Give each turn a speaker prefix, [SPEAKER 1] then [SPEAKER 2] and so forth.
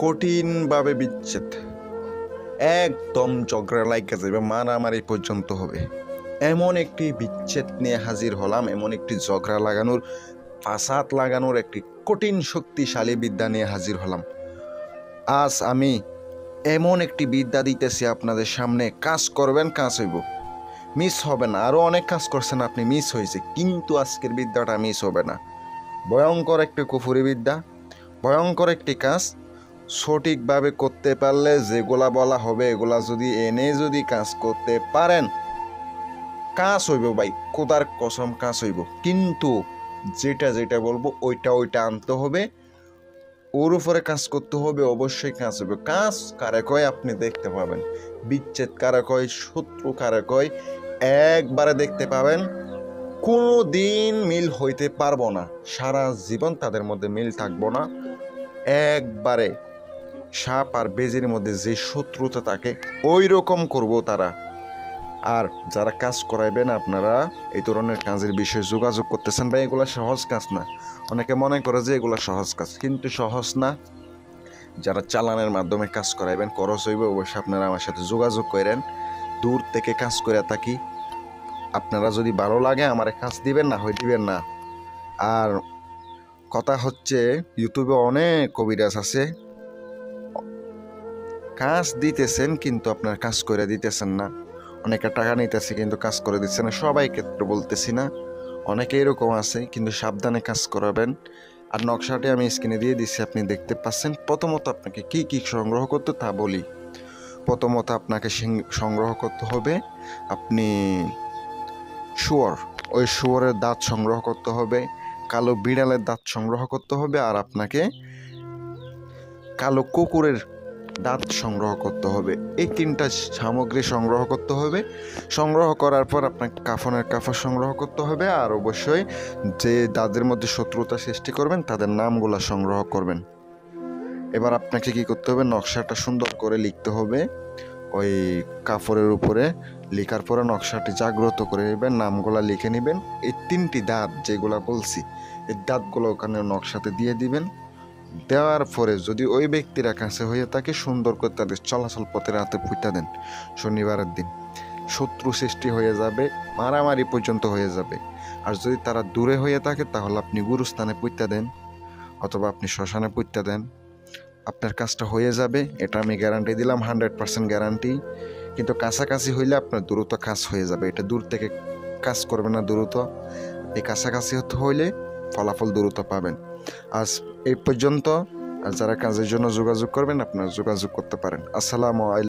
[SPEAKER 1] কঠিনভাবে বিচ্ছেদ, একদম ঝগড়া লাগা যাবে, মারামারি পর্যন্ত হবে, এমন একটি বিচ্ছেদ নিয়ে হাজির হলাম। এমন একটি ঝগড়া লাগানোর, ফাসাদ লাগানোর একটি কঠিন শক্তিশালী বিদ্যা নিয়ে হাজির হলাম। আজ আমি এমন একটি বিদ্যা দিতেছি আপনাদের সামনে, কাজ করবেন, কাজ হইব, মিস হবে না। আরও অনেক কাজ করছেন আপনি, মিস হয়েছে, কিন্তু আজকের বিদ্যাটা মিস হবে না। ভয়ঙ্কর একটি কুফুরি বিদ্যা, ভয়ঙ্কর একটি কাজ। সঠিকভাবে করতে পারলে যেগুলা বলা হবে এগুলা যদি এনে যদি কাজ করতে পারেন, কাজ হইব ভাই, খোদার কসম কাজ হইব। কিন্তু যেটা যেটা বলবো ওইটা আনতে হবে, ওর উপরে কাজ করতে হবে, অবশ্যই কাজ হবে। কাজ কারে কয় আপনি দেখতে পাবেন, বিচ্ছেদ কারে কয়, শত্রু কারে কয়, একবারে দেখতে পাবেন। কোনো দিন মিল হইতে পারবো না, সারা জীবন তাদের মধ্যে মিল থাকবো না। একবারে সাপ আর বেজির মধ্যে যে শত্রুতা থাকে ওই রকম করবো তারা। আর যারা কাজ করাইবেন, আপনারা এই ধরনের কাজের বিষয়ে যোগাযোগ করতেছেন ভাই, এগুলা সহজ কাজ না। অনেকে মনে করে যে এগুলা সহজ কাজ, কিন্তু সহজ না। যারা চালানের মাধ্যমে কাজ করাইবেন, খরচ হইবে, অবশ্যই আপনারা আমার সাথে যোগাযোগ করেন। দূর থেকে কাজ করে থাকি, আপনারা যদি ভালো লাগে আমার কাজ দিবেন, না হয় দিবেন না। আর কথা হচ্ছে, ইউটিউবে অনেক কবিরাজ আছে, কাজ দিতেছেন কিন্তু আপনার কাজ করে দিতেছেন না। অনেকে টাকা নিতেছে কিন্তু কাজ করে দিচ্ছে না, সবাই ক্ষেত্রে বলতেছি না, অনেকে এরকম আছে, কিন্তু সাবধানে কাজ করাবেন। আর নকশাটি আমি স্ক্রিনে দিয়ে দিচ্ছি, আপনি দেখতে পাচ্ছেন। প্রথমত আপনাকে কি কি সংগ্রহ করতে তা বলি। প্রথমত আপনাকে সংগ্রহ করতে হবে আপনি শুয়োর, ওই শুয়োরের দাঁত সংগ্রহ করতে হবে, কালো বিড়ালের দাঁত সংগ্রহ করতে হবে, আর আপনাকে কালো কুকুরের দাঁত সংগ্রহ করতে হবে। এই তিনটা সামগ্রী সংগ্রহ করতে হবে। সংগ্রহ করার পর আপনাকে কাফনের কাপড় সংগ্রহ করতে হবে, আর অবশ্যই যে যাদের মধ্যে শত্রুতা সৃষ্টি করবেন তাদের নামগুলো সংগ্রহ করবেন। এবার আপনাকে কি করতে হবে, নকশাটা সুন্দর করে লিখতে হবে ওই কাপড়ের উপরে। লেখার পরে নকশাটি জাগ্রত করে নেবেন, নামগুলা লিখে নেবেন। এই তিনটি দাঁত যেগুলা বলছি, এই দাঁতগুলো ওখানে নকশাতে দিয়ে দিবেন। দেওয়ার পরে যদি ওই ব্যক্তিরা কাছে হয়ে থাকে, সুন্দর করে তাদের চলাচল পথের হাতে পুঁতা দেন। শনিবারের দিন শত্রু সৃষ্টি হয়ে যাবে, মারামারি পর্যন্ত হয়ে যাবে। আর যদি তারা দূরে হয়ে থাকে তাহলে আপনি গুরুস্থানে পুঁতা দেন, অথবা আপনি শ্মশানে পুঁতা দেন, আপনার কাজটা হয়ে যাবে। এটা আমি গ্যারান্টি দিলাম, 100% গ্যারান্টি। কিন্তু কাছাকাছি হইলে আপনার দ্রুত কাজ হয়ে যাবে। এটা দূর থেকে কাজ করবে না, দ্রুত এই কাছাকাছি হতে হইলে ফলাফল দ্রুত পাবেন। আজ এই পর্যন্ত। আর যারা কাজের জন্য যোগাযোগ করবেন, আপনারা যোগাযোগ করতে পারেন। আসসালামু আলাইকুম।